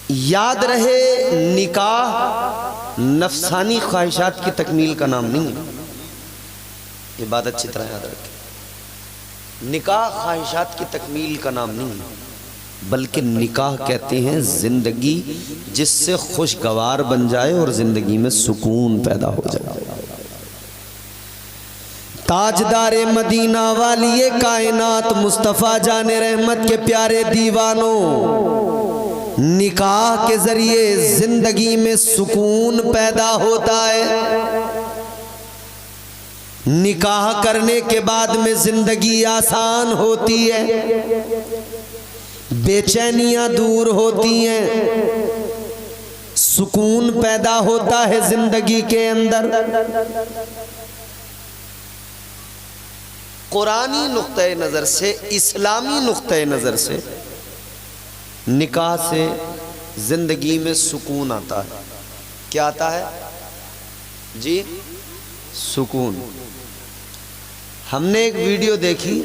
یاد رہے نکاح نفسانی خواہشات کی تکمیل کا نام نہیں ہے، یہ بات اچھی طرح یاد رکھیں۔ نکاح خواہشات کی تکمیل کا نام نہیں ہے، بلکہ نکاح کہتے ہیں زندگی جس سے خوشگوار بن جائے اور زندگی میں سکون پیدا ہو جائے۔ تاجدار مدینہ والی کائنات مصطفیٰ جان رحمت کے پیارے دیوانوں، نکاح کے ذریعے زندگی میں سکون پیدا ہوتا ہے۔ نکاح کرنے کے بعد میں زندگی آسان ہوتی ہے، بے چینیاں دور ہوتی ہیں، سکون پیدا ہوتا ہے زندگی کے اندر۔ قرآنی نقطۂ نظر سے، اسلامی نقطۂ نظر سے نکاح سے زندگی میں سکون آتا ہے۔ کیا آتا ہے جی؟ سکون۔ ہم نے ایک ویڈیو دیکھی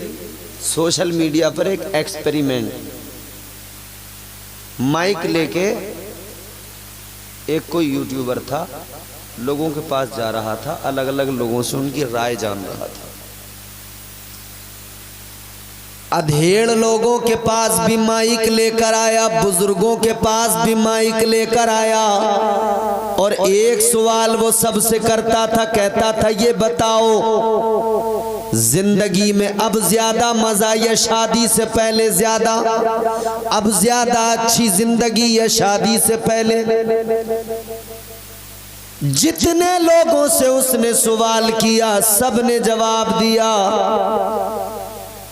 سوشل میڈیا پر، ایک ایکسپیریمنٹ، مائک لے کے ایک کوئی یوٹیوبر تھا، لوگوں کے پاس جا رہا تھا، الگ الگ لوگوں سے ان کی رائے جان رہا تھا۔ ادھیڑ لوگوں کے پاس بھی مائک لے کر آیا، بزرگوں کے پاس بھی مائک لے کر آیا، اور ایک سوال وہ سب سے کرتا تھا، کہتا تھا یہ بتاؤ زندگی میں اب زیادہ مزہ یا شادی سے پہلے زیادہ؟ اب زیادہ اچھی زندگی یا شادی سے پہلے؟ جتنے لوگوں سے اس نے سوال کیا سب نے جواب دیا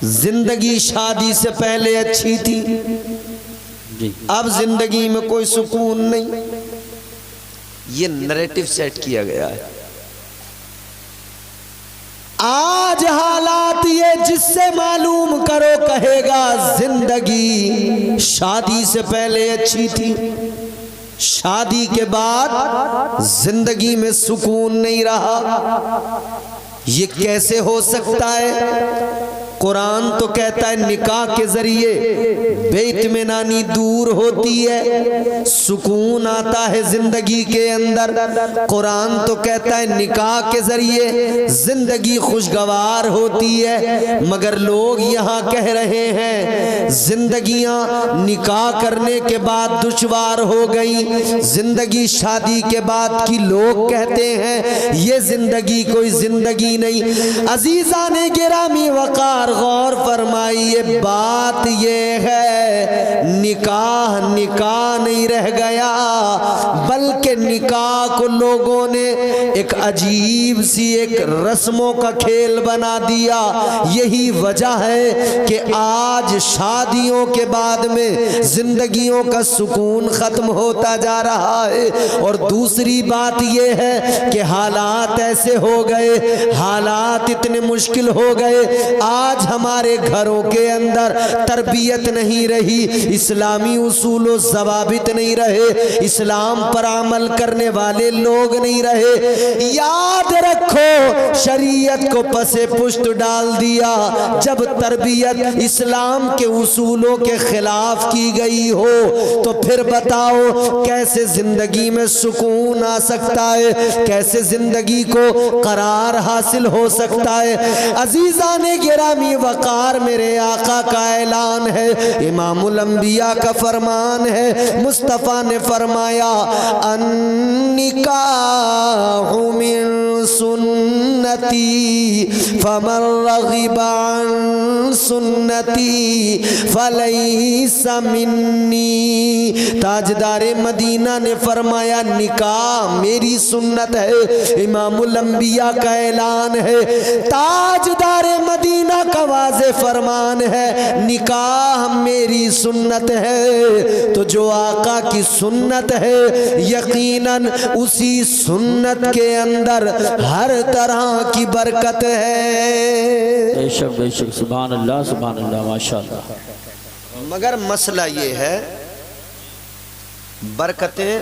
زندگی شادی سے پہلے اچھی تھی، اب زندگی میں کوئی سکون نہیں۔ یہ نریٹو سیٹ کیا گیا ہے۔ آج حالات یہ جس سے معلوم کرو کہے گا زندگی شادی سے پہلے اچھی تھی، شادی کے بعد زندگی میں سکون نہیں رہا۔ یہ کیسے ہو سکتا ہے؟ قرآن تو کہتا ہے نکاح کے ذریعے بے اطمینانی دور ہوتی ہے، سکون آتا ہے زندگی کے اندر۔ قرآن تو کہتا ہے نکاح کے ذریعے زندگی خوشگوار ہوتی ہے، مگر لوگ یہاں کہہ رہے ہیں زندگیاں نکاح کرنے کے بعد دشوار ہو گئی، زندگی شادی کے بعد کی لوگ کہتے ہیں یہ زندگی کوئی زندگی نہیں۔ عزیزان گرامی وقار غور فرمائیے، بات یہ ہے نکاح نکاح نہیں رہ گیا، بلکہ نکاح کو لوگوں نے ایک عجیب سی ایک رسموں کا کھیل بنا دیا۔ یہی وجہ ہے کہ آج شادیوں کے بعد میں زندگیوں کا سکون ختم ہوتا جا رہا ہے۔ اور دوسری بات یہ ہے کہ حالات ایسے ہو گئے، حالات اتنے مشکل ہو گئے، آج ہمارے گھروں کے اندر تربیت نہیں رہی، اسلامی اصول و ضوابط نہیں رہے، اسلام پر عمل کرنے والے لوگ نہیں رہے۔ یاد رکھو شریعت کو پس پشت ڈال دیا جب تربیت اسلام کے اصولوں کے خلاف کی گئی ہو، تو پھر بتاؤ کیسے زندگی میں سکون آ سکتا ہے، کیسے زندگی کو قرار حاصل ہو سکتا ہے۔ عزیزان گرامی وقار میرے آقا کا اعلان ہے، امام الانبیاء کا فرمان ہے، مصطفیٰ نے فرمایا النکاح من سنتی فمن رغب عن سنتی فلیس منی۔ تاجدار مدینہ نے فرمایا نکاح میری سنت ہے، امام الانبیاء کا اعلان ہے، تاجدار مدینہ کا واضح فرمان ہے نکاح میری سنت ہے۔ تو جو آقا کی سنت ہے یقیناً اسی سنت کے اندر ہر طرح کی برکت ہے۔ بے شک بے شک، سبحان اللہ سبحان اللہ، ماشاءاللہ۔ مگر مسئلہ یہ ہے برکتیں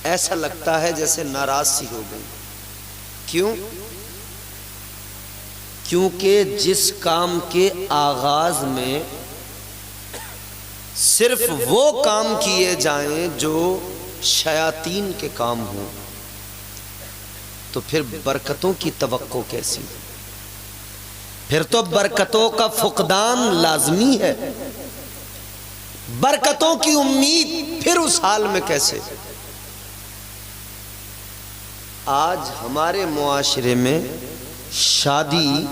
ایسا لگتا ہے جیسے ناراض سی ہو گئی۔ کیوں؟ کیونکہ جس کام کے آغاز میں صرف وہ کام کیے جائیں جو شیاطین کے کام ہوں، تو پھر برکتوں کی توقع کیسی؟ پھر تو برکتوں کا فقدان لازمی ہے، برکتوں کی امید پھر اس حال میں کیسے؟ آج ہمارے معاشرے میں شادی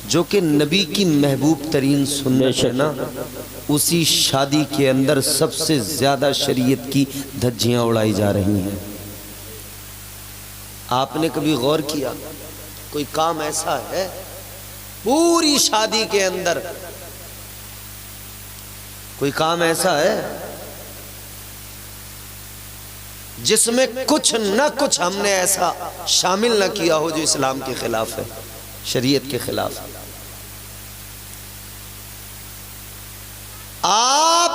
جو کہ نبی کی محبوب ترین سنت ہے نا، اسی شادی کے اندر سب سے زیادہ شریعت کی دھجیاں اڑائی جا رہی ہیں۔ آپ نے کبھی غور کیا کوئی کام ایسا ہے پوری شادی کے اندر، کوئی کام ایسا ہے جس میں کچھ نہ کچھ ہم نے ایسا شامل نہ کیا ہو جو اسلام کے خلاف ہے، شریعت کے خلاف ہے؟ آپ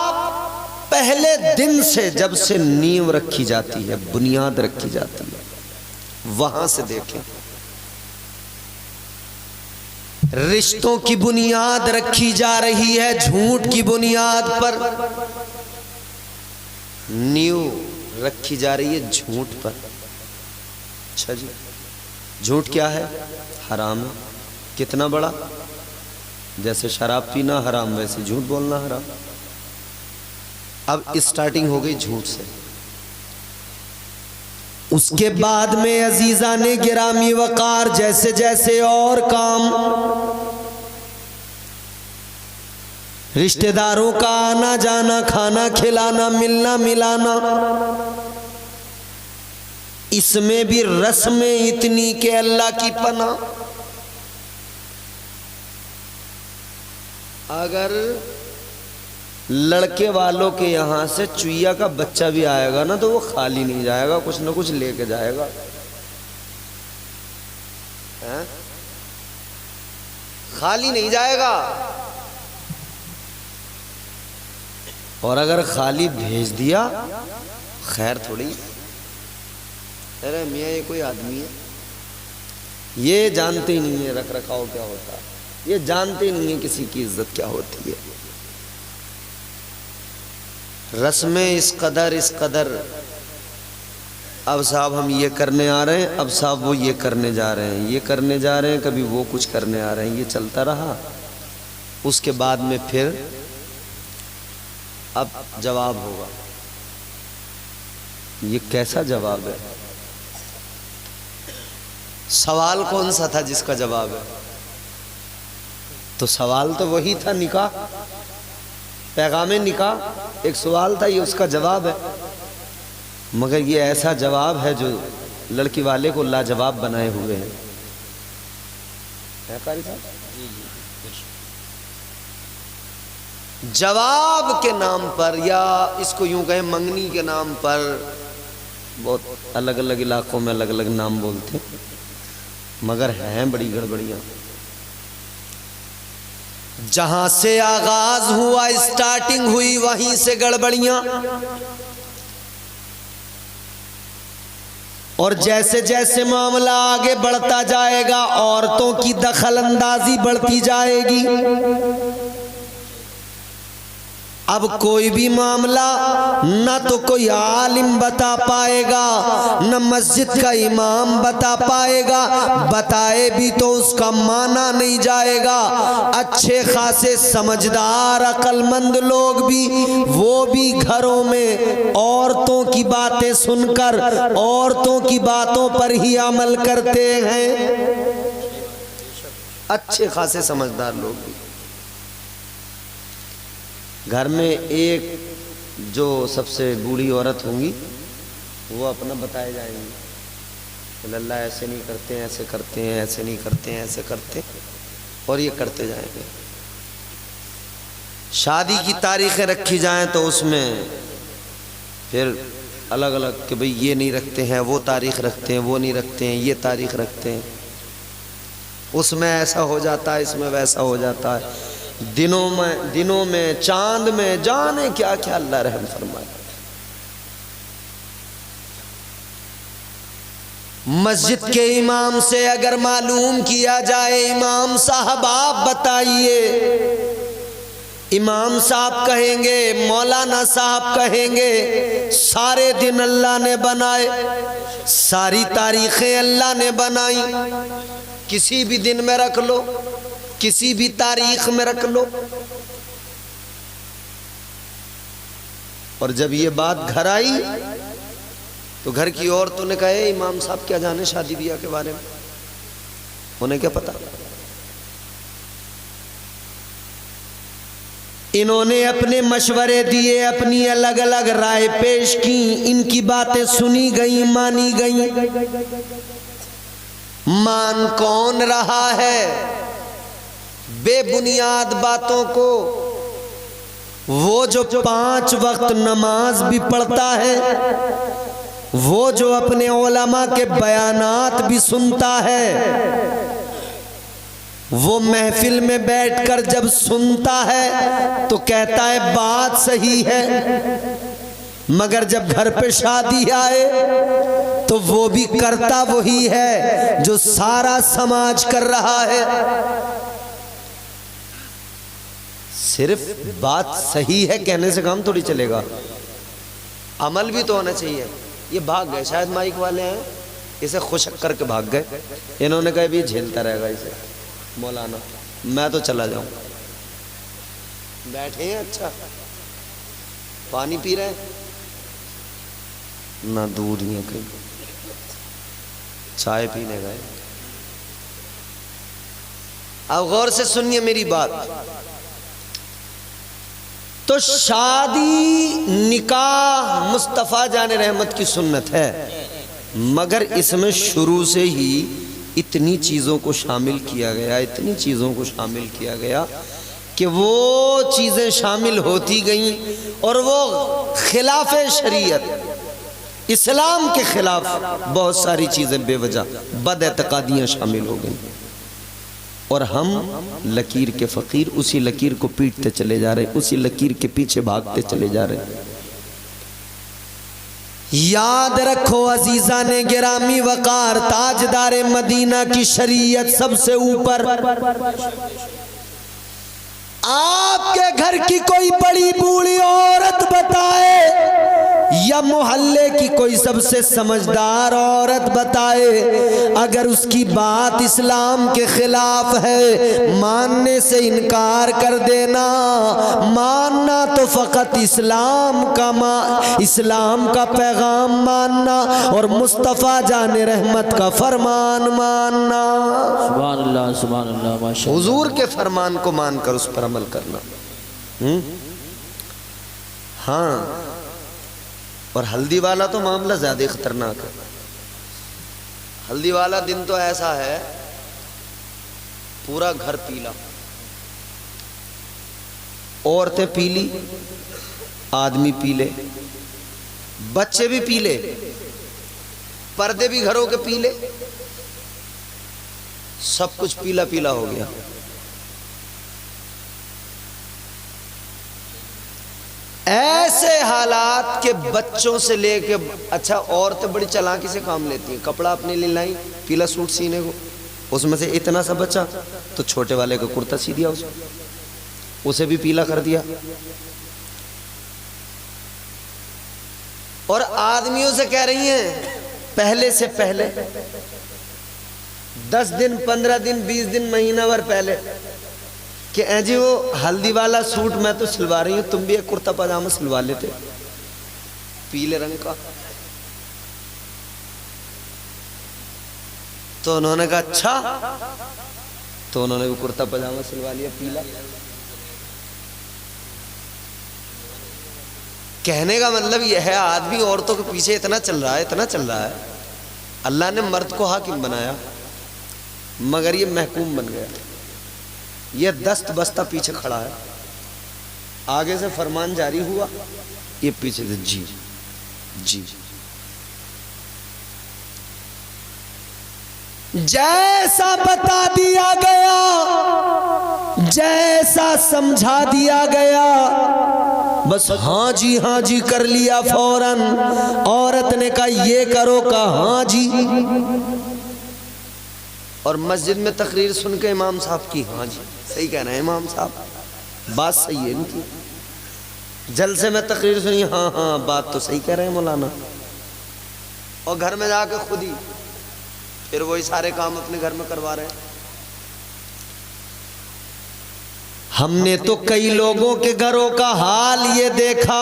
پہلے دن سے جب سے نیو رکھی جاتی ہے، بنیاد رکھی جاتی ہے، وہاں سے دیکھیں، رشتوں کی بنیاد رکھی جا رہی ہے جھوٹ کی بنیاد پر، نیو رکھی جا رہی ہے جھوٹ پر۔ اچھا جی، جھوٹ کیا ہے؟ حرام ہے۔ کتنا بڑا؟ جیسے شراب پینا حرام ویسے جھوٹ بولنا حرام۔ اب اسٹارٹنگ ہو گئی جھوٹ سے، اس کے بعد میں عزیزان گرامی وقار جیسے جیسے اور کام، رشتہ داروں کا آنا جانا، کھانا کھلانا، ملنا ملانا، اس میں بھی رسمیں اتنی کہ اللہ کی پناہ۔ اگر لڑکے والوں کے یہاں سے چویا کا بچہ بھی آئے گا نا تو وہ خالی نہیں جائے گا، کچھ نہ کچھ لے کے جائے گا۔ خالی نہیں جائے گا، اور اگر خالی بھیج دیا خیر تھوڑی، ارے میاں یہ کوئی آدمی ہے، یہ جانتے ہی نہیں ہے رکھ رکھاؤ کیا ہوتا ہے، یہ جانتے ہی نہیں ہے کسی کی عزت کیا ہوتی ہے۔ رسمیں اس قدر، اب صاحب ہم یہ کرنے آ رہے ہیں، اب صاحب وہ یہ کرنے جا رہے ہیں، یہ کرنے جا رہے ہیں، کبھی وہ کچھ کرنے آ رہے ہیں، یہ چلتا رہا۔ اس کے بعد میں پھر اب جواب ہوگا۔ یہ کیسا جواب ہے؟ سوال کون سا تھا جس کا جواب ہے؟ تو سوال تو وہی تھا، نکاح، پیغام نکاح ایک سوال تھا، یہ اس کا جواب ہے۔ مگر یہ ایسا جواب ہے جو لڑکی والے کو لاجواب بنائے ہوئے ہیں۔ قاری صاحب جواب کے نام پر، یا اس کو یوں کہیں منگنی کے نام پر، بہت الگ الگ علاقوں میں الگ الگ نام بولتے ہیں، مگر ہیں بڑی گڑبڑیاں۔ جہاں سے آغاز ہوا، اسٹارٹنگ ہوئی، وہیں سے گڑبڑیاں، اور جیسے جیسے معاملہ آگے بڑھتا جائے گا عورتوں کی دخل اندازی بڑھتی جائے گی۔ اب کوئی بھی معاملہ نہ تو کوئی عالم بتا پائے گا، نہ مسجد کا امام بتا پائے گا، بتائے بھی تو اس کا معنی نہیں جائے گا۔ اچھے خاصے سمجھدار عقل مند لوگ بھی، وہ بھی گھروں میں عورتوں کی باتیں سن کر عورتوں کی باتوں پر ہی عمل کرتے ہیں۔ اچھے خاصے سمجھدار لوگ بھی، گھر میں ایک جو سب سے بوڑھی عورت ہوں گی وہ اپنا بتائے جائیں گی کہ اللہ ایسے نہیں کرتے ہیں، ایسے کرتے ہیں، ایسے نہیں کرتے ہیں، ایسے کرتے ہیں، اور یہ کرتے جائیں گے۔ شادی کی تاریخیں رکھی جائیں تو اس میں پھر الگ الگ کہ بھئی یہ نہیں رکھتے ہیں، وہ تاریخ رکھتے ہیں، وہ نہیں رکھتے ہیں، یہ تاریخ رکھتے ہیں، اس میں ایسا ہو جاتا ہے، اس میں ویسا ہو جاتا ہے، دنوں میں چاند میں جانے کیا کیا، اللہ رحم فرمائے۔ مسجد کے امام سے اگر معلوم کیا جائے، امام صاحب آپ بتائیے امام صاحب کہیں گے، مولانا صاحب کہیں گے سارے دن اللہ نے بنائے، ساری تاریخیں اللہ نے بنائی، کسی بھی دن میں رکھ لو، کسی بھی تاریخ میں رکھ لو۔ اور جب یہ بات گھر آئی تو گھر کی عورتوں نے کہا اے امام صاحب کیا جانے شادی بیاہ کے بارے میں، انہیں کیا پتا۔ انہوں نے اپنے مشورے دیے، اپنی الگ الگ رائے پیش کی، ان کی باتیں سنی گئیں، مانی گئیں۔ مان کون رہا ہے بے بنیاد باتوں کو؟ وہ جو 5 وقت نماز بھی پڑھتا ہے، وہ جو اپنے علماء کے بیانات بھی سنتا ہے، وہ محفل میں بیٹھ کر جب سنتا ہے تو کہتا ہے بات صحیح ہے، مگر جب گھر پہ شادی آئے تو وہ بھی کرتا وہی ہے جو سارا سماج کر رہا ہے۔ صرف بات صحیح ہے کہنے سے کام تھوڑی چلے گا، عمل بھی تو ہونا چاہیے۔ یہ بھاگ گئے، شاید مائک والے ہیں اسے خشک کر کے بھاگ گئے، انہوں نے کہا بھی جھیلتا رہے گا اسے مولانا، میں تو چلا جاؤں۔ بیٹھے ہیں، اچھا پانی پی رہے ہیں، نہ دور ہی ہے کہیں، چائے پینے گئے۔ اب غور سے سنیے میری بات، تو شادی نکاح مصطفیٰ جان رحمت کی سنت ہے، مگر اس میں شروع سے ہی اتنی چیزوں کو شامل کیا گیا، اتنی چیزوں کو شامل کیا گیا کہ وہ چیزیں شامل ہوتی گئیں اور وہ خلاف شریعت، اسلام کے خلاف بہت ساری چیزیں بے وجہ بد اعتقادیاں شامل ہو گئیں، اور ہم لکیر کے فقیر اسی لکیر کو پیٹتے چلے جا رہے، اسی لکیر کے پیچھے بھاگتے چلے جا رہے۔ یاد رکھو عزیزان گرامی وقار، تاجدار مدینہ کی شریعت سب سے اوپر۔ آپ کے گھر کی کوئی بڑی بوڑھی عورت بتائے یا محلے کی کوئی سب سے سمجھدار عورت بتائے، اگر اس کی بات اسلام کے خلاف ہے ماننے سے انکار کر دینا، ماننا تو فقط اسلام کا پیغام ماننا اور مصطفیٰ جان رحمت کا فرمان ماننا۔ سبحان اللہ ماشاء اللہ، حضور کے فرمان کو مان کر اس پر عمل کرنا۔ ہاں، اور ہلدی والا تو معاملہ زیادہ خطرناک ہے۔ ہلدی والا دن تو ایسا ہے پورا گھر پیلا، عورتیں پیلی، آدمی پیلے، بچے بھی پیلے، پردے بھی گھروں کے پیلے، سب کچھ پیلا پیلا ہو گیا۔ ایسے حالات کے بچوں سے لے کے، اچھا عورتیں بڑی چلاکی سے کام لیتی ہیں، کپڑا اپنے لیے لائیں پیلا سوٹ سینے کو، اس میں سے اتنا سا بچا تو چھوٹے والے کا کرتا سی دیا، اسے بھی پیلا کر دیا۔ اور آدمیوں سے کہہ رہی ہیں پہلے سے پہلے 10 دن 15 دن 20 دن مہینہ بھر پہلے کہ اے جی وہ ہلدی والا سوٹ میں تو سلوا رہی ہوں، تم بھی ایک کرتا پاجامہ سلوا لیتے پیلے رنگ کا۔ تو انہوں نے کہا اچھا، تو انہوں نے بھی کرتا پاجامہ سلوا لیا پیلا۔ کہنے کا مطلب یہ ہے آدمی عورتوں کے پیچھے اتنا چل رہا ہے، اتنا چل رہا ہے، اللہ نے مرد کو حاکم بنایا مگر یہ محکوم بن گیا، یہ دست بستہ پیچھے کھڑا ہے، آگے سے فرمان جاری ہوا، یہ پیچھے سے جی جی، جیسا بتا دیا گیا، جیسا سمجھا دیا گیا، بس ہاں جی کر لیا فوراً۔ عورت نے کہا یہ کرو، کہا ہاں جی، اور مسجد میں تقریر سن کے امام صاحب کی، ہاں جی صحیح کہہ رہے ہیں امام صاحب، بات صحیح ہے ان کی. جلسے میں تقریر سنی، ہاں ہاں بات تو صحیح کہہ رہے ہیں مولانا، اور گھر میں جا کے خود ہی پھر وہی سارے کام اپنے گھر میں کروا رہے ہیں. ہم نے تو کئی لوگوں کے گھروں کا حال یہ دیکھا،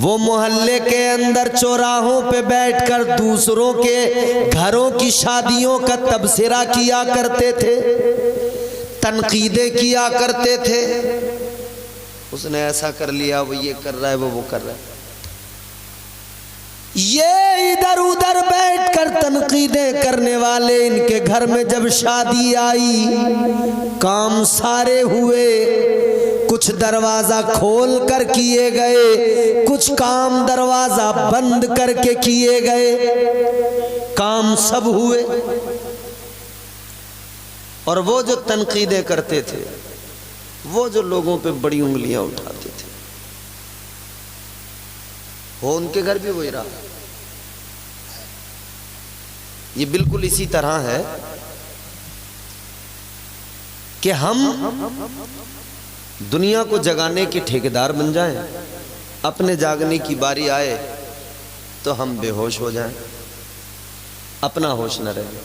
وہ محلے کے اندر چوراہوں پہ بیٹھ کر دوسروں کے گھروں کی شادیوں کا تبصرہ کیا کرتے تھے، تنقیدیں کیا کرتے تھے. اس نے ایسا کر لیا، وہ یہ کر رہا ہے، وہ کر رہا ہے. یہ ادھر ادھر بیٹھ کر تنقیدیں کرنے والے، ان کے گھر میں جب شادی آئی، کام سارے ہوئے، کچھ دروازہ کھول کر کیے گئے، کچھ کام دروازہ بند کر کے کیے گئے، کام سب ہوئے. اور وہ جو تنقیدیں کرتے تھے، وہ جو لوگوں پہ بڑی انگلیاں اٹھاتے تھے، وہ ان کے گھر بھی وہی رہا. یہ بالکل اسی طرح ہے کہ ہم دنیا کو جگانے کے ٹھیکیدار بن جائیں، اپنے جاگنے کی باری آئے تو ہم بے ہوش ہو جائیں، اپنا ہوش نہ رہے.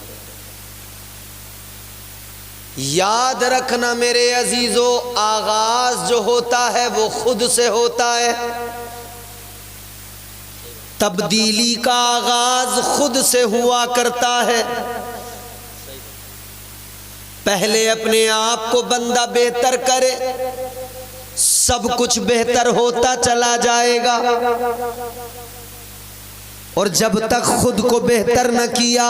یاد رکھنا میرے عزیزو، آغاز جو ہوتا ہے وہ خود سے ہوتا ہے. تبدیلی کا آغاز خود سے ہوا کرتا ہے. پہلے اپنے آپ کو بندہ بہتر کرے، سب کچھ بہتر ہوتا چلا جائے گا. اور جب تک خود کو بہتر نہ کیا،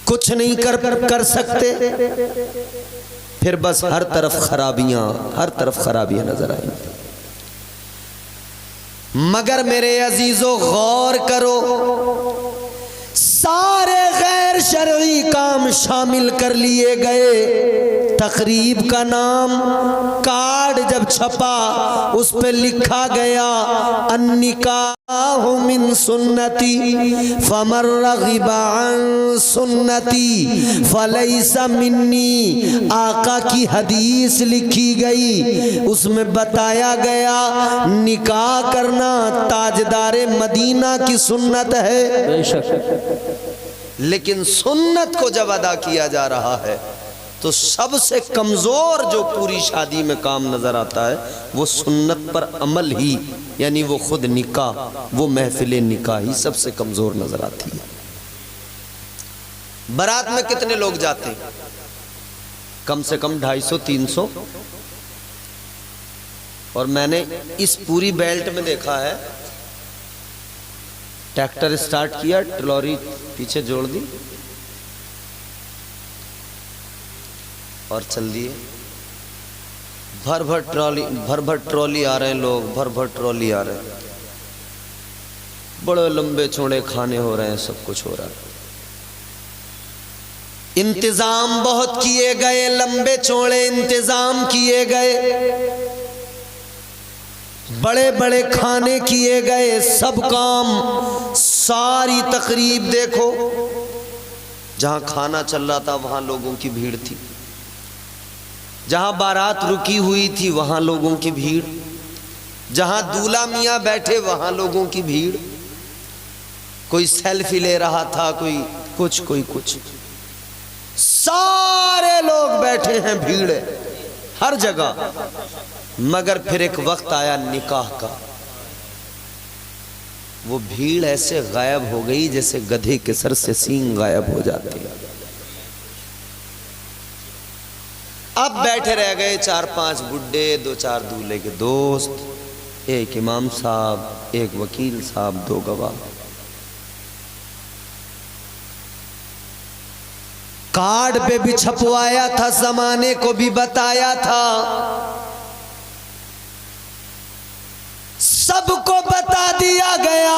کچھ نہیں کر سکتے. پھر بس ہر طرف خرابیاں نظر آئیں. مگر میرے عزیزو غور کرو، سارے غیر شرعی کام شامل کر لیے گئے. تقریب کا نام کارڈ جب چھپا، اس پہ لکھا گیا النکاح من سنتی فمن رغب عن سنتی فلیس منی. آقا کی حدیث لکھی گئی، اس میں بتایا گیا نکاح کرنا تاجدار مدینہ کی سنت ہے. لیکن سنت کو جب ادا کیا جا رہا ہے تو سب سے کمزور جو پوری شادی میں کام نظر آتا ہے وہ سنت پر عمل ہی، یعنی وہ خود نکاح، وہ محفل نکاح ہی سب سے کمزور نظر آتی ہے. بارات میں کتنے لوگ جاتے ہیں؟ کم سے کم 250-300. اور میں نے اس پوری بیلٹ میں دیکھا ہے، ٹریکٹر سٹارٹ کیا، ٹرالری پیچھے جوڑ دی اور چل دیے. بھر بھر ٹرالی آ رہے ہیں لوگ، بھر ٹرالی آ رہے ہیں، بڑے لمبے چوڑے کھانے ہو رہے ہیں، سب کچھ ہو رہا ہے. انتظام بہت کیے گئے، لمبے چوڑے انتظام کیے گئے، بڑے بڑے کھانے کیے گئے، سب کام، ساری تقریب دیکھو. جہاں کھانا چل رہا تھا وہاں لوگوں کی بھیڑ تھی، جہاں بارات رکی ہوئی تھی وہاں لوگوں کی بھیڑ، جہاں دولہا میاں بیٹھے وہاں لوگوں کی بھیڑ. کوئی سیلفی لے رہا تھا، کوئی کچھ، سارے لوگ بیٹھے ہیں، بھیڑ ہے ہر جگہ. مگر پھر ایک وقت آیا نکاح کا، وہ بھیڑ ایسے غائب ہو گئی جیسے گدھے کے سر سے سینگ غائب ہو جاتے ہیں. اب بیٹھے رہ گئے 4-5 بڈھے، 2-4 دولہے کے دوست، ایک امام صاحب، ایک وکیل صاحب، 2 گواہ. کارڈ پہ بھی چھپوایا تھا، زمانے کو بھی بتایا تھا، سب کو بتا دیا گیا،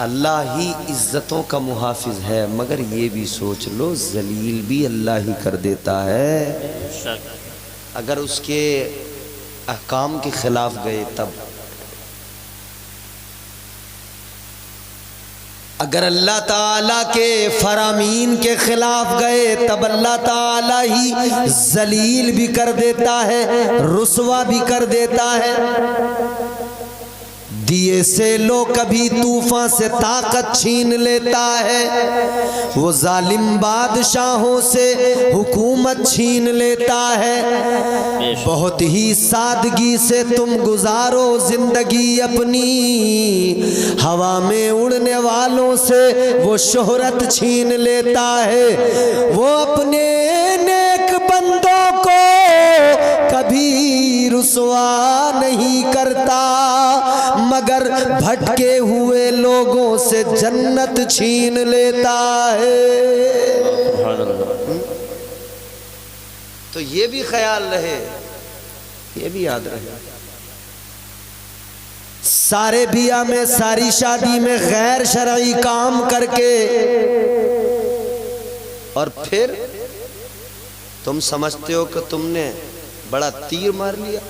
اللہ ہی عزتوں کا محافظ ہے، مگر یہ بھی سوچ لو ذلیل بھی اللہ ہی کر دیتا ہے اگر اس کے احکام کے خلاف گئے تب۔ اگر اللہ تعالیٰ کے فرامین کے خلاف گئے تب اللہ تعالیٰ ہی ذلیل بھی کر دیتا ہے، رسوا بھی کر دیتا ہے۔ دیے سے لو کبھی طوفان سے طاقت چھین لیتا ہے، وہ ظالم بادشاہوں سے حکومت چھین لیتا ہے۔ بہت ہی سادگی سے تم گزارو زندگی اپنی، ہوا میں اڑنے والوں سے وہ شہرت چھین لیتا ہے۔ وہ اپنے نیک بندوں کو کبھی رسوا نہیں کرتا، مگر بھٹکے ہوئے لوگوں سے جنت چھین لیتا ہے۔ تو یہ بھی خیال رہے، یہ بھی یاد رہے، سارے بیاہ میں ساری شادی میں غیر شرعی کام کر کے اور پھر تم سمجھتے ہو کہ تم نے بڑا تیر مار لیا۔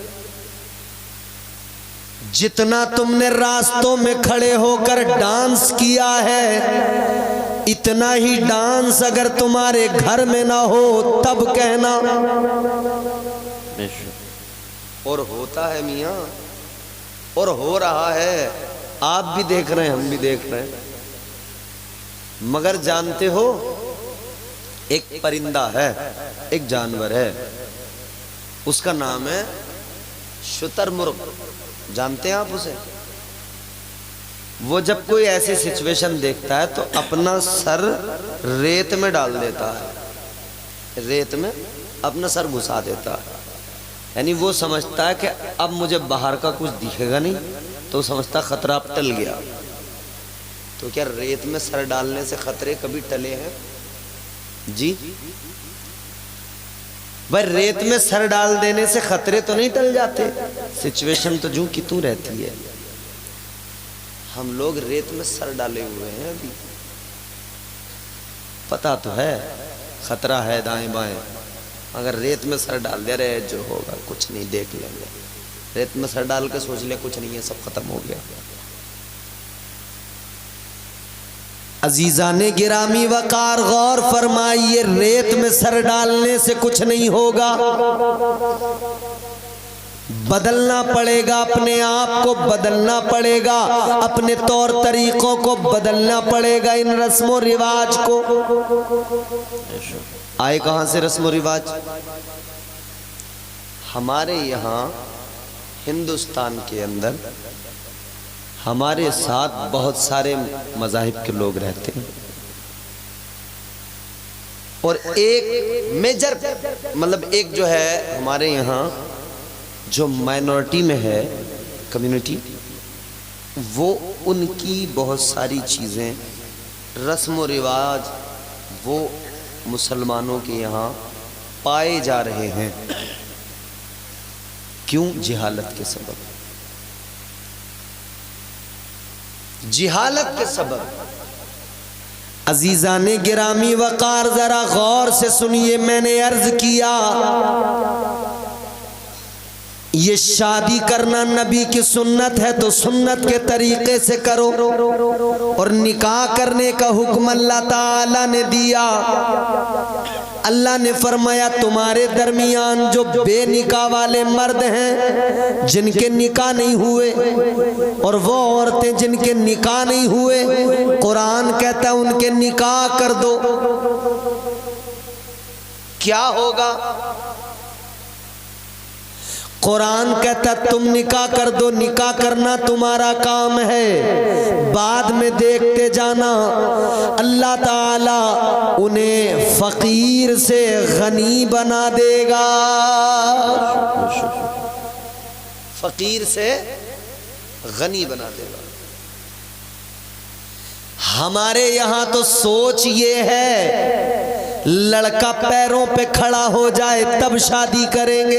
جتنا تم نے راستوں میں کھڑے ہو کر ڈانس کیا ہے، اتنا ہی ڈانس اگر تمہارے گھر میں نہ ہو تب کہنا۔ اور ہوتا ہے میاں، اور ہو رہا ہے، آپ بھی دیکھ رہے ہیں، ہم بھی دیکھ رہے ہیں۔ مگر جانتے ہو ایک پرندہ ہے، ایک جانور ہے، اس کا نام ہے شتر مرغ، جانتے ہیں آپ اسے؟ وہ جب کوئی ایسی سچویشن دیکھتا ہے تو اپنا سر ریت میں ڈال دیتا ہے، ریت میں اپنا سر گھسا دیتا ہے، یعنی وہ سمجھتا ہے کہ اب مجھے باہر کا کچھ دکھے گا نہیں، تو سمجھتا خطرہ اب ٹل گیا۔ تو کیا ریت میں سر ڈالنے سے خطرے کبھی ٹلے ہیں؟ جی بھائی، ریت میں سر ڈال دینے سے خطرے تو نہیں ٹل جاتے، سچویشن تو جو کی تو رہتی ہے۔ ہم لوگ ریت میں سر ڈالے ہوئے ہیں، ابھی پتہ تو ہے خطرہ ہے دائیں بائیں، اگر ریت میں سر ڈال دیا رہے جو ہوگا کچھ نہیں، دیکھ لیں گے۔ ریت میں سر ڈال کے سوچ لے کچھ نہیں ہے، سب ختم ہو گیا۔ عزیزان گرامی وقار، غور فرمائیے، ریت میں سر ڈالنے سے کچھ نہیں ہوگا، بدلنا پڑے گا، اپنے آپ کو بدلنا پڑے گا، اپنے طور طریقوں کو بدلنا پڑے گا، ان رسم و رواج کو۔ آئے کہاں سے رسم و رواج؟ ہمارے یہاں ہندوستان کے اندر ہمارے ساتھ بہت سارے مذاہب کے لوگ رہتے ہیں، اور ایک میجر مطلب ایک جو ہے ہمارے یہاں جو مائنورٹی میں ہے کمیونٹی، وہ ان کی بہت ساری چیزیں، رسم و رواج وہ مسلمانوں کے یہاں پائے جا رہے ہیں۔ کیوں؟ جہالت کے سبب، جہالت کے سبب۔ عزیزان گرامی وقار، ذرا غور سے سنیے، میں نے عرض کیا یہ شادی کرنا نبی کی سنت ہے تو سنت کے طریقے سے کرو، اور نکاح کرنے کا حکم اللہ تعالیٰ نے دیا۔ اللہ نے فرمایا تمہارے درمیان جو بے نکاح والے مرد ہیں جن کے نکاح نہیں ہوئے، اور وہ عورتیں جن کے نکاح نہیں ہوئے، قرآن کہتا ہے ان کے نکاح کر دو۔ کیا ہوگا؟ قرآن کہتا تم نکاح کر دو، نکاح کرنا تمہارا کام ہے، بعد میں دیکھتے جانا اللہ تعالیٰ انہیں فقیر سے غنی بنا دے گا، فقیر سے غنی بنا دے گا۔ ہمارے یہاں تو سوچ یہ ہے لڑکا پیروں پہ کھڑا ہو جائے تب شادی کریں گے،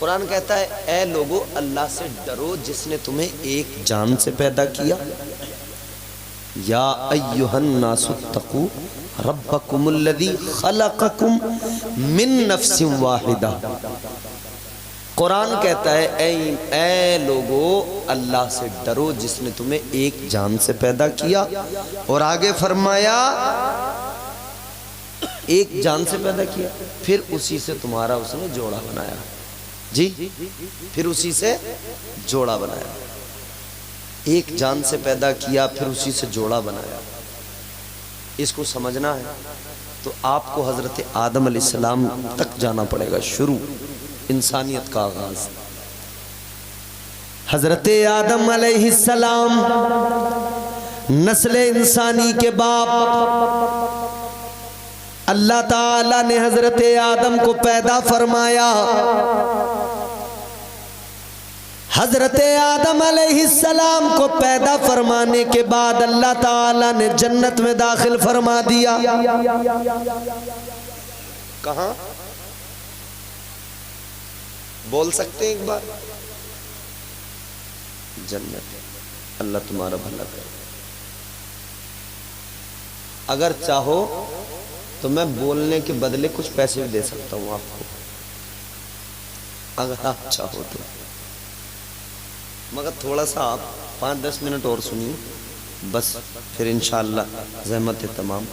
قرآن کہتا ہے اے لوگو اللہ سے ڈرو جس نے تمہیں ایک جان سے پیدا کیا. یا ایھا الناس اتقوا ربکم الذی خلقکم من نفس واحدہ. قرآن کہتا ہے اے لوگو اللہ سے ڈرو جس نے تمہیں ایک جان سے پیدا کیا. اور آگے فرمایا ایک جان سے پیدا کیا پھر اسی سے تمہارا اس نے جوڑا بنایا. جی پھر اسی سے جوڑا بنایا. ایک جان سے پیدا کیا پھر اسی سے جوڑا بنایا. اس کو سمجھنا ہے تو آپ کو حضرت آدم علیہ السلام تک جانا پڑے گا. شروع انسانیت کا آغاز حضرت آدم علیہ السلام نسل انسانی کے باپ. اللہ تعالی نے حضرت آدم کو پیدا فرمایا. حضرت آدم علیہ السلام کو پیدا فرمانے کے بعد اللہ تعالی نے جنت میں داخل فرما دیا. کہاں بول سکتے ہیں ایک بار؟ جنت. اللہ تمہارا بھلا کرے. اگر چاہو تو میں بولنے کے بدلے کچھ پیسے بھی دے سکتا ہوں آپ کو اگر آپ چاہو تو. مگر تھوڑا سا آپ 5-10 منٹ اور سنیے بس, پھر انشاءاللہ زحمت تمام.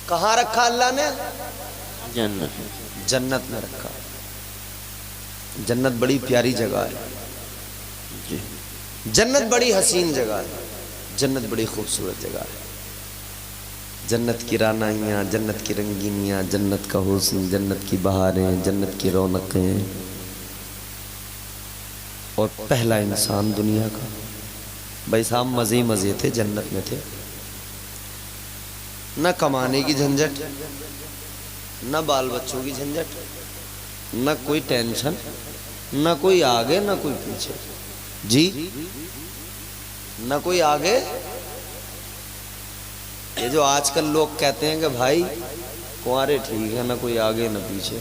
کہاں رکھا اللہ نے؟ جنت. جنت میں رکھا. جنت بڑی پیاری جگہ ہے. جی جنت بڑی حسین جگہ ہے. جنت بڑی خوبصورت جگہ ہے. جنت کی رانائیاں, جنت کی رنگینیاں, جنت کا حسن, جنت کی بہاریں, جنت کی رونقیں. اور پہلا انسان دنیا کا. بھائی صاحب مزے مزے تھے جنت میں تھے. نہ کمانے کی جھنجھٹ, نہ بال بچوں کی جھنجھٹ, نہ کوئی ٹینشن, نہ کوئی آگے نہ کوئی پیچھے. جی نہ کوئی آگے. یہ جو آج کل لوگ کہتے ہیں کہ بھائی کنوارے ٹھیک ہے, نہ کوئی آگے نہ پیچھے.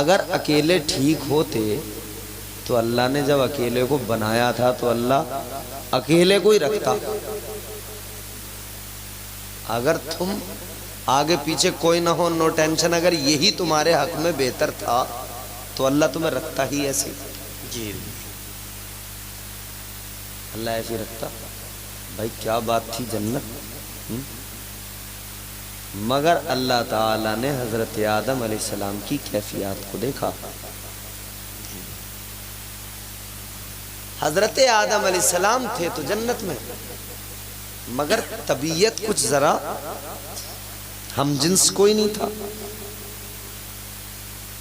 اگر اکیلے ٹھیک ہوتے تو اللہ نے جب اکیلے کو بنایا تھا تو اللہ اکیلے کو ہی رکھتا. اگر تم آگے پیچھے کوئی نہ ہو, نو ٹینشن, اگر یہی تمہارے حق میں بہتر تھا تو اللہ تمہیں رکھتا ہی ایسے. جی اللہ ایسے رکھتا. بھائی کیا بات تھی جنت. مگر اللہ تعالی نے حضرت آدم علیہ السلام کی کیفیات کو دیکھا. حضرت آدم علیہ السلام تھے تو جنت میں, مگر طبیعت کچھ ذرا ہم جنس کوئی نہیں تھا.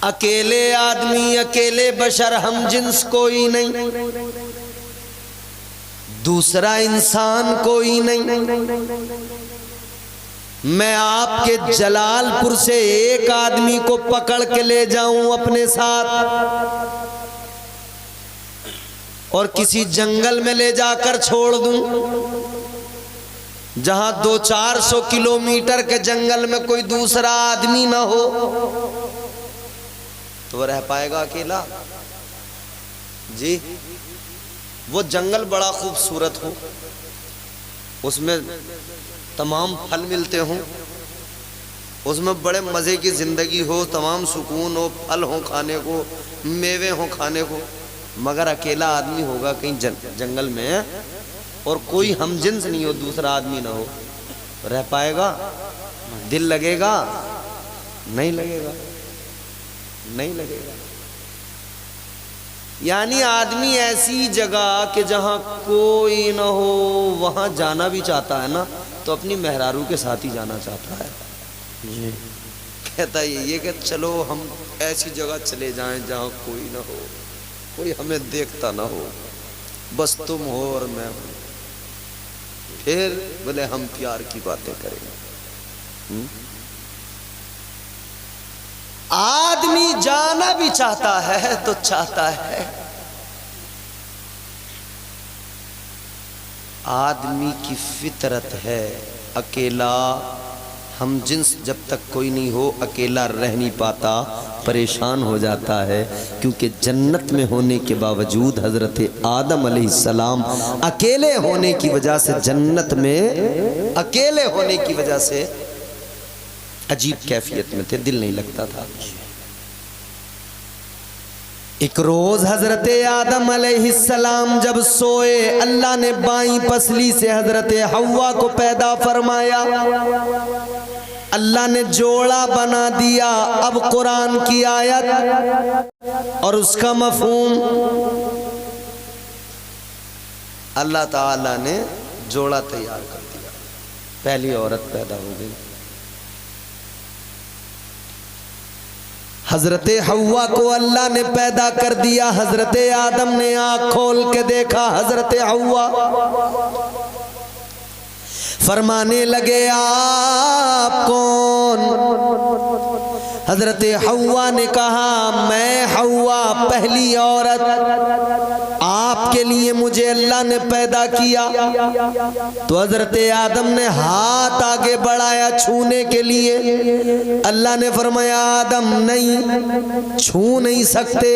اکیلے آدمی, اکیلے بشر, ہم جنس کوئی نہیں, دوسرا انسان کوئی نہیں. میں آپ کے جلال پور سے ایک آدمی کو پکڑ کے لے جاؤں اپنے ساتھ اور کسی جنگل میں لے جا کر چھوڑ دوں جہاں 200-400 کلومیٹر کے جنگل میں کوئی دوسرا آدمی نہ ہو, تو وہ رہ پائے گا اکیلا؟ جی وہ جنگل بڑا خوبصورت ہو, اس میں تمام پھل ملتے ہوں, اس میں بڑے مزے کی زندگی ہو, تمام سکون ہو, پھل ہوں کھانے کو, میوے ہوں کھانے کو, مگر اکیلا آدمی ہوگا کہیں جنگل میں اور کوئی ہم جنس نہیں ہو, دوسرا آدمی نہ ہو, رہ پائے گا؟ دل لگے گا؟ نہیں لگے گا, نہیں لگے گا. یعنی آدمی ایسی جگہ کہ جہاں کوئی نہ ہو وہاں جانا بھی چاہتا ہے نا تو اپنی مہرارو کے ساتھ ہی جانا چاہتا ہے. جی کہتا یہ کہ چلو ہم ایسی جگہ چلے جائیں جہاں کوئی نہ ہو, کوئی ہمیں دیکھتا نہ ہو, بس تم ہو اور میں ہوں, پھر بولے ہم پیار کی باتیں کریں گے. آدمی جانا بھی چاہتا ہے تو چاہتا ہے, آدمی کی فطرت ہے اکیلا ہم جنس جب تک کوئی نہیں ہو اکیلا رہ نہیں پاتا، پریشان ہو جاتا ہے، کیونکہ جنت میں ہونے کے باوجود حضرت آدم علیہ السلام اکیلے ہونے کی وجہ سے، جنت میں اکیلے ہونے کی وجہ سے عجیب کیفیت میں تھے، دل نہیں لگتا تھا۔ ایک روز حضرت آدم علیہ السلام جب سوئے، اللہ نے بائیں پسلی سے حضرت حوا کو پیدا فرمایا، اللہ نے جوڑا بنا دیا۔ اب قرآن کی آیت اور اس کا مفہوم، اللہ تعالی نے جوڑا تیار کر دیا، پہلی عورت پیدا ہو گئی۔ حضرت حوا کو اللہ نے پیدا کر دیا۔ حضرت آدم نے آنکھ کھول کے دیکھا، حضرت حوا فرمانے لگے آپ کون؟ حضرت حوا نے کہا میں حوا، پہلی عورت، آپ کے لیے مجھے اللہ نے پیدا کیا۔ تو حضرت آدم نے ہاتھ آگے بڑھایا چھونے کے لیے، اللہ نے فرمایا آدم نہیں، چھو نہیں سکتے،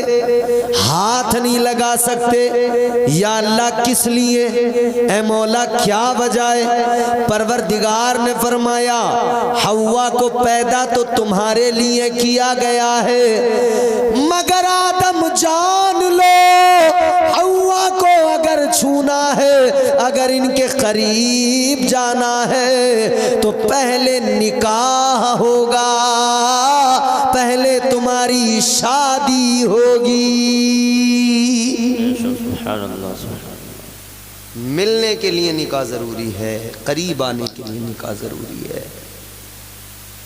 ہاتھ نہیں لگا سکتے۔ یا اللہ کس لیے؟ اے مولا کیا وجہ ہے؟ پروردگار نے فرمایا حوا کو پیدا تو تمہارے لیے کیا گیا ہے، مگر آدم جان لو حوا کو اگر چھونا ہے، اگر ان کے قریب جانا ہے تو پہلے نکاح ہوگا، پہلے تمہاری شادی ہوگی۔ سبحان اللہ، سبحان اللہ۔ ملنے کے لیے نکاح ضروری ہے، قریب آنے کے لیے نکاح ضروری ہے،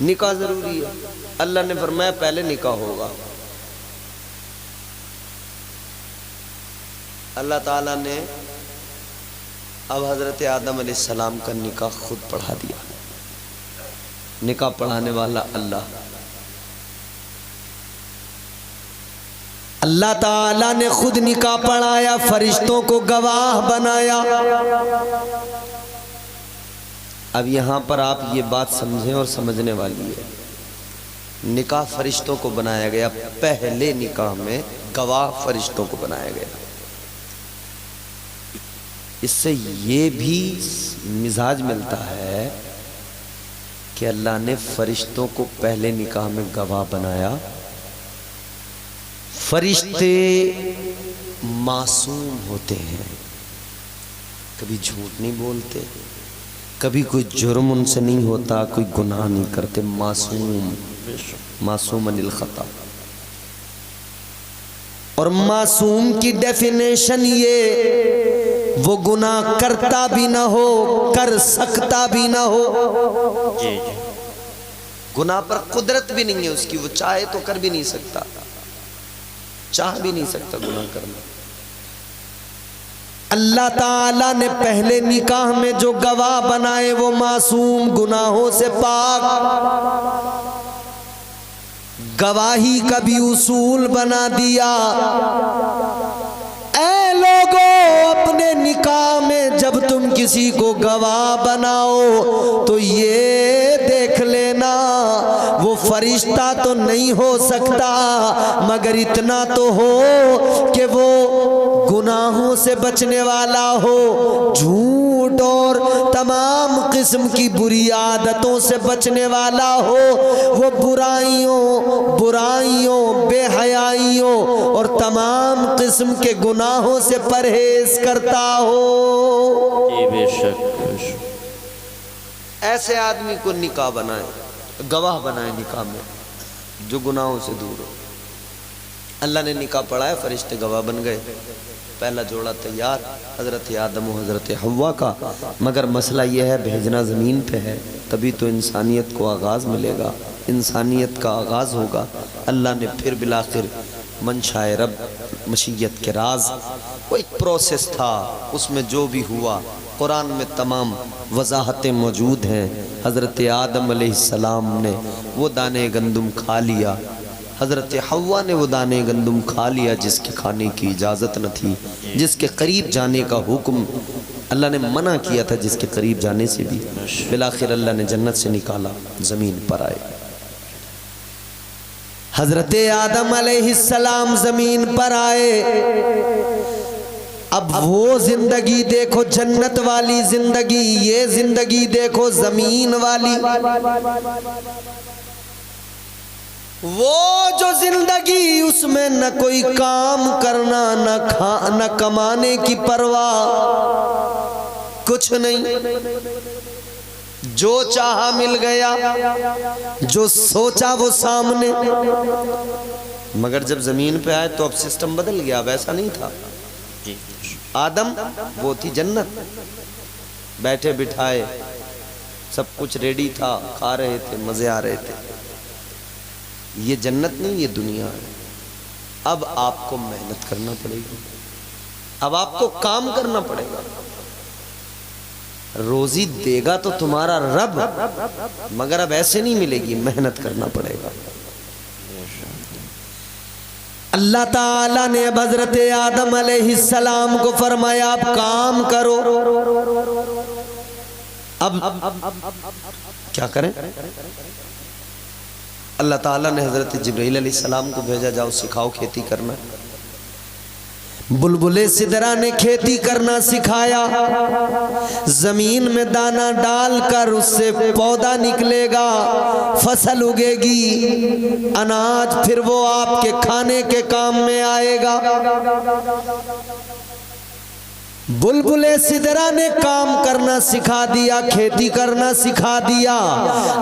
نکاح ضروری ہے۔ اللہ نے فرمایا پہلے نکاح ہوگا۔ اللہ تعالیٰ نے اب حضرت آدم علیہ السلام کا نکاح خود پڑھا دیا۔ نکاح پڑھانے والا اللہ، اللہ تعالیٰ نے خود نکاح پڑھایا، فرشتوں کو گواہ بنایا۔ اب یہاں پر آپ یہ بات سمجھیں اور سمجھنے والی ہے، نکاح فرشتوں کو بنایا گیا، پہلے نکاح میں گواہ فرشتوں کو بنایا گیا۔ اس سے یہ بھی مزاج ملتا ہے کہ اللہ نے فرشتوں کو پہلے نکاح میں گواہ بنایا۔ فرشتے معصوم ہوتے ہیں، کبھی جھوٹ نہیں بولتے، کبھی کوئی جرم ان سے نہیں ہوتا، کوئی گناہ نہیں کرتے، معصوم عن الخطا۔ اور معصوم کی ڈیفینیشن یہ، وہ گناہ کرتا بھی نہ ہو، کر سکتا بھی نہ ہو۔ جی گناہ پر قدرت بھی نہیں ہے اس کی، وہ چاہے تو کر بھی نہیں سکتا، چاہ بھی نہیں سکتا گناہ کرنا۔ اللہ تعالیٰ نے پہلے نکاح میں جو گواہ بنائے وہ معصوم، گناہوں سے پاک۔ گواہی کا بھی اصول بنا دیا۔ اے لوگوں، اپنے نکاح میں جب تم کسی کو گواہ بناؤ تو یہ دیکھ لینا وہ فرشتہ تو نہیں ہو سکتا، مگر اتنا تو ہو کہ وہ گناہوں سے بچنے والا ہو، جھوٹ اور تمام قسم کی بری عادتوں سے بچنے والا ہو، وہ برائیوں، بے حیائیوں اور تمام قسم کے گناہوں سے پرہیز کرتا ہو۔ جی بے شک، بے شک۔ ایسے آدمی کو نکاح بنائے، گواہ بنائے نکاح میں، جو گناہوں سے دور ہو۔ اللہ نے نکاح پڑھایا، فرشتے گواہ بن گئے، پہلا جوڑا تیار، حضرت آدم و حضرت حوا کا۔ مگر مسئلہ یہ ہے بھیجنا زمین پہ ہے، تبھی تو انسانیت کو آغاز ملے گا، انسانیت کا آغاز ہوگا۔ اللہ نے پھر بالآخر منشاء رب، مشیت کے راز، وہ ایک پروسیس تھا، اس میں جو بھی ہوا قرآن میں تمام وضاحتیں موجود ہیں۔ حضرت آدم علیہ السلام نے وہ دانے گندم کھا لیا، حضرت حوا نے وہ دانے گندم کھا لیا جس کے کھانے کی اجازت نہ تھی، جس کے قریب جانے کا حکم اللہ نے منع کیا تھا جس کے قریب جانے سے بھی، بالآخر اللہ نے جنت سے نکالا، زمین پر آئے۔ حضرت آدم علیہ السلام زمین پر آئے، اب وہ زندگی دیکھو جنت والی زندگی، یہ زندگی دیکھو زمین والی۔ وہ جو زندگی، اس میں نہ کوئی کام کرنا، نہ کمانے کی پرواہ، کچھ نہیں، جو چاہا مل گیا، جو سوچا وہ سامنے۔ مگر جب زمین پہ آئے تو اب سسٹم بدل گیا، اب ایسا نہیں تھا۔ آدم وہ تھی جنت، بیٹھے بٹھائے سب کچھ ریڈی تھا، کھا رہے تھے، مزے آ رہے تھے۔ یہ جنت نہیں، یہ دنیا ہے۔ اب آپ کو محنت کرنا پڑے گی، اب آپ کو کام کرنا پڑے گا۔ روزی دے گا تو تمہارا رب، مگر اب ایسے نہیں ملے گی، محنت کرنا پڑے گا۔ اللہ تعالیٰ نے اب حضرت آدم علیہ السلام کو فرمایا اب کام کرو۔ اب کیا کریں؟ اللہ تعالیٰ نے حضرت جبرائیل علیہ السلام کو بھیجا، جاؤ سکھاؤ کھیتی کرنا۔ بلبلِ سدرہ نے کھیتی کرنا سکھایا، زمین میں دانہ ڈال کر اس سے پودا نکلے گا، فصل اگے گی، اناج پھر وہ آپ کے کھانے کے کام میں آئے گا۔ بلبلِ سدرہ نے کام کرنا سکھا دیا، کھیتی کرنا سکھا دیا۔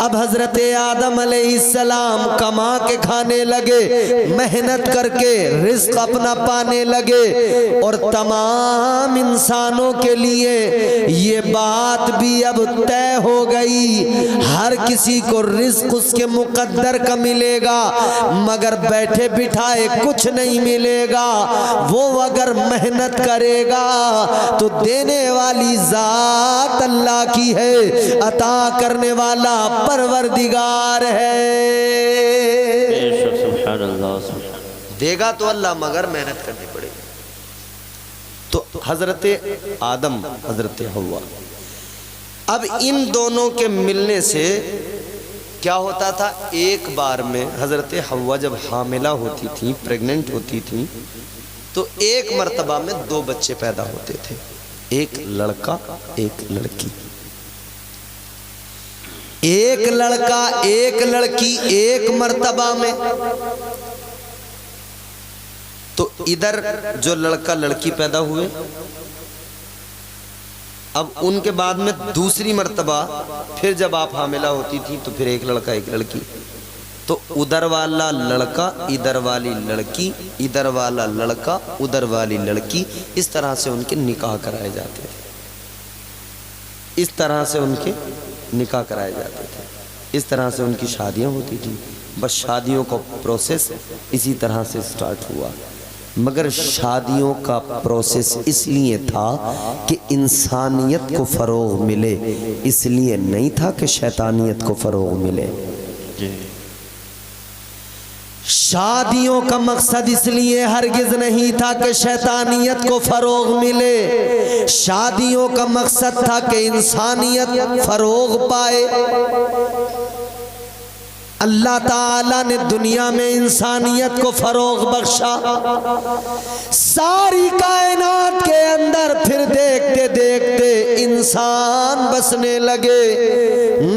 اب حضرت آدم علیہ السلام کما کے کھانے لگے، محنت کر کے رزق اپنا پانے لگے، اور تمام انسانوں کے لیے یہ بات بھی اب طے ہو گئی، ہر کسی کو رزق اس کے مقدر کا ملے گا، مگر بیٹھے بٹھائے کچھ نہیں ملے گا۔ وہ اگر محنت کرے گا تو دینے والی ذات اللہ کی ہے، عطا کرنے والا پروردگار ہے۔ سبحان اللہ، دے گا تو اللہ، مگر محنت کرنی پڑے گی۔ تو حضرت آدم، حضرت حوا، اب ان دونوں کے ملنے سے کیا ہوتا تھا؟ ایک بار میں حضرت حوا جب حاملہ ہوتی تھی، پریگننٹ ہوتی تھی، تو ایک مرتبہ میں 2 بچے پیدا ہوتے تھے، ایک لڑکا ایک لڑکی، ایک لڑکا ایک لڑکی ایک مرتبہ میں۔ تو ادھر جو لڑکا لڑکی پیدا ہوئے، اب ان کے بعد میں دوسری مرتبہ پھر جب آپ حاملہ ہوتی تھی تو پھر ایک لڑکا ایک لڑکی، تو ادھر والا لڑکا ادھر والی لڑکی، ادھر والا لڑکا ادھر والی لڑکی، اس طرح سے ان کے نکاح کرائے جاتے تھے، اس طرح سے ان کے نکاح کرائے جاتے تھے، اس طرح سے ان کی شادیاں ہوتی تھیں۔ بس شادیوں کا پروسیس اسی طرح سے سٹارٹ ہوا، مگر شادیوں کا پروسیس اس لیے تھا کہ انسانیت کو فروغ ملے، اس لیے نہیں تھا کہ شیطانیت کو فروغ ملے۔ شادیوں کا مقصد اس لیے ہرگز نہیں تھا کہ شیطانیت کو فروغ ملے، شادیوں کا مقصد تھا کہ انسانیت فروغ پائے۔ اللہ تعالیٰ نے دنیا میں انسانیت کو فروغ بخشا، ساری کائنات کے اندر پھر دیکھتے دیکھتے انسان بسنے لگے،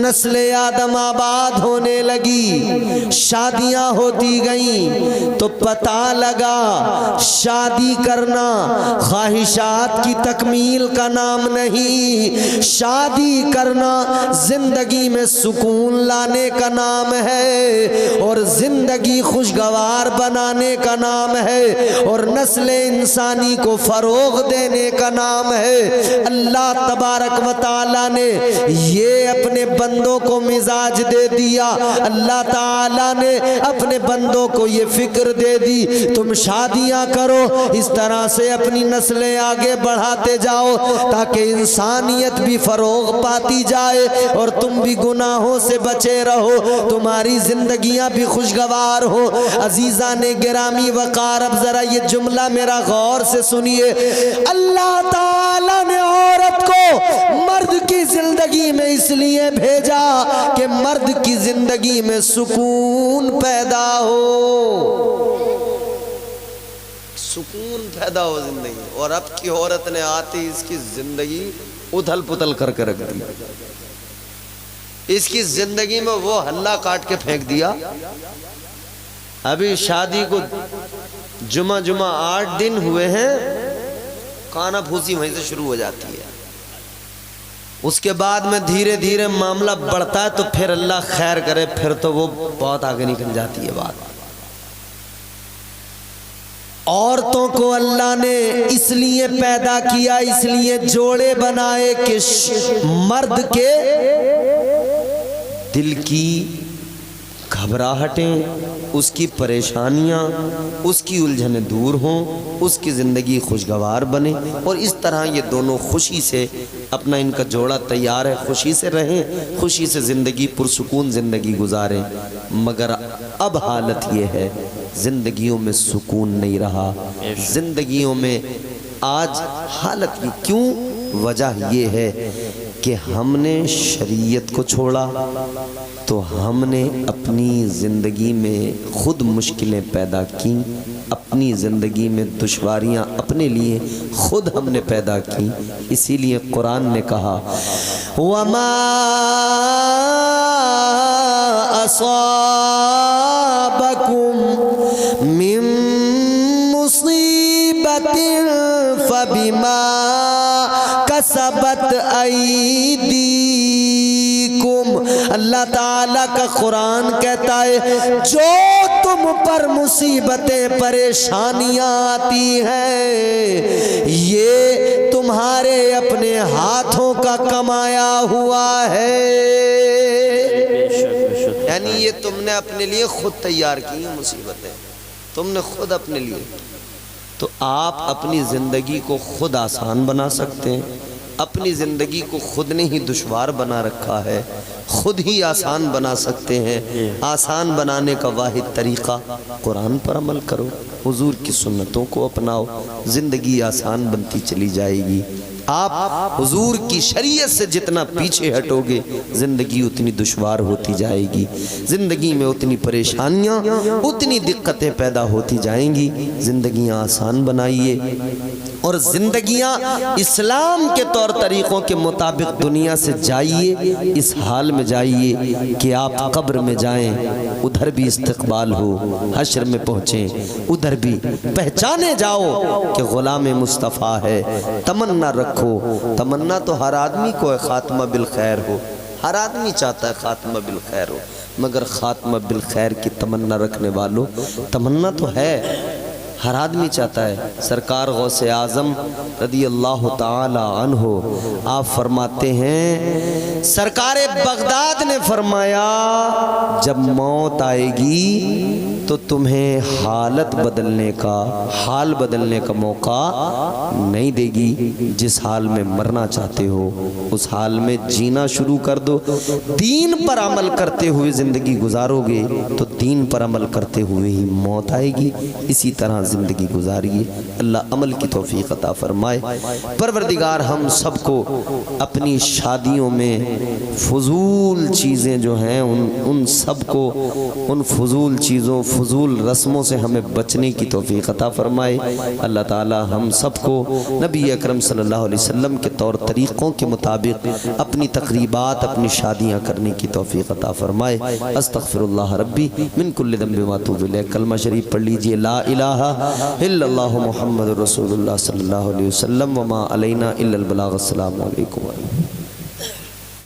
نسل آدم آباد ہونے لگی، شادیاں ہوتی گئیں، تو پتہ لگا شادی کرنا خواہشات کی تکمیل کا نام نہیں، شادی کرنا زندگی میں سکون لانے کا نام ہے، اور زندگی خوشگوار بنانے کا نام ہے، اور نسل انسانی کو فروغ دینے کا نام ہے۔ اللہ تبارک و تعالیٰ نے یہ اپنے بندوں کو مزاج دے دیا، اللہ تعالیٰ نے اپنے بندوں کو یہ فکر دے دی، تم شادیاں کرو، اس طرح سے اپنی نسلیں آگے بڑھاتے جاؤ تاکہ انسانیت بھی فروغ پاتی جائے اور تم بھی گناہوں سے بچے رہو، تمہاری تمہاری زندگیاں بھی خوشگوار ہو۔ عزیزان گرامی وقار، اب ذرا یہ جملہ میرا غور سے سنیے۔ اللہ تعالیٰ نے عورت کو مرد کی زندگی میں اس لیے بھیجا کہ مرد کی زندگی میں سکون پیدا ہو، سکون پیدا ہو زندگی میں۔ اور اب کی عورت نے آتی اس کی زندگی ادھل پتل کر کے رکھ دی، اس کی زندگی میں وہ ہلا کاٹ کے پھینک دیا۔ ابھی شادی کو جمعہ 8 دن ہوئے ہیں، کانا پھوسی وہیں سے شروع ہو جاتی ہے۔ اس کے بعد میں دھیرے دھیرے معاملہ بڑھتا ہے تو پھر اللہ خیر کرے، پھر تو وہ بہت آگے نکل جاتی ہے بات۔ عورتوں کو اللہ نے اس لیے پیدا کیا، اس لیے جوڑے بنائے کہ مرد کے دل کی گھبراہٹیں، اس کی پریشانیاں، اس کی الجھنیں دور ہوں، اس کی زندگی خوشگوار بنے، اور اس طرح یہ دونوں خوشی سے اپنا ان کا جوڑا تیار ہے، خوشی سے رہیں، خوشی سے زندگی پرسکون زندگی گزاریں۔ مگر اب حالت یہ ہے زندگیوں میں سکون نہیں رہا، زندگیوں میں آج حالت کی کیوں؟ وجہ یہ ہے کہ ہم نے شریعت کو چھوڑا تو ہم نے اپنی زندگی میں خود مشکلیں پیدا کی، اپنی زندگی میں دشواریاں اپنے لیے خود ہم نے پیدا کی۔ اسی لیے قرآن نے کہا وَمَا أَصَابَكُم مِّن مُّصِيبَةٍ فَبِمَا کسبت ایدیکم۔ اللہ تعالیٰ کا قرآن کہتا ہے جو تم پر مصیبتیں پریشانیاں آتی ہیں یہ تمہارے اپنے ہاتھوں کا کمایا ہوا ہے، یعنی یہ تم نے اپنے لیے خود تیار کی مصیبتیں، تم نے خود اپنے لیے۔ تو آپ اپنی زندگی کو خود آسان بنا سکتے ہیں، اپنی زندگی کو خود نے ہی دشوار بنا رکھا ہے، خود ہی آسان بنا سکتے ہیں۔ آسان بنانے کا واحد طریقہ قرآن پر عمل کرو، حضور کی سنتوں کو اپناؤ، زندگی آسان بنتی چلی جائے گی۔ آپ حضور کی شریعت سے جتنا پیچھے ہٹو گے زندگی اتنی دشوار ہوتی جائے گی، زندگی میں اتنی پریشانیاں، اتنی دقتیں پیدا ہوتی جائیں گی۔ زندگیاں آسان بنائیے اور زندگیاں اسلام کے طور طریقوں کے مطابق دنیا سے جائیے، اس حال میں جائیے کہ آپ قبر میں جائیں ادھر بھی استقبال ہو، حشر میں پہنچیں ادھر بھی پہچانے جاؤ کہ غلام مصطفیٰ ہے۔ تمنا رکھو، تمنا تو ہر آدمی کو ہے خاتمہ بالخیر ہو، ہر آدمی چاہتا ہے خاتمہ بالخیر ہو، مگر خاتمہ بالخیر کی تمنا رکھنے والوں تمنا تو ہے، ہر آدمی چاہتا ہے۔ سرکار غوث اعظم رضی اللہ تعالی عنہ آپ فرماتے ہیں، سرکار بغداد نے فرمایا جب موت آئے گی تو تمہیں حالت بدلنے کا، حال بدلنے کا موقع نہیں دے گی۔ جس حال میں مرنا چاہتے ہو اس حال میں جینا شروع کر دو، دین پر عمل کرتے ہوئے زندگی گزارو گے تو دین پر عمل کرتے ہوئے ہی موت آئے گی۔ اسی طرح زندگی گزاریے، اللہ عمل کی توفیق عطا فرمائے۔ پروردگار ہم سب کو اپنی شادیوں میں فضول چیزیں جو ہیں ان سب کو، ان فضول چیزوں، فضول رسموں سے ہمیں بچنے کی توفیق عطا فرمائے۔ اللہ تعالی ہم سب کو نبی اکرم صلی اللہ علیہ وسلم کے طور طریقوں کے مطابق اپنی تقریبات، اپنی شادیاں کرنے کی توفیق عطا فرمائے۔ استغفر اللہ ربی من کل ذنب و اتوب الیہ۔ کلمہ شریف پڑھ لیجئے، لا الہ الا اللہ محمد رسول اللہ صلی اللہ علیہ وسلم وما علینا الا البلاغ۔ السلام علیکم۔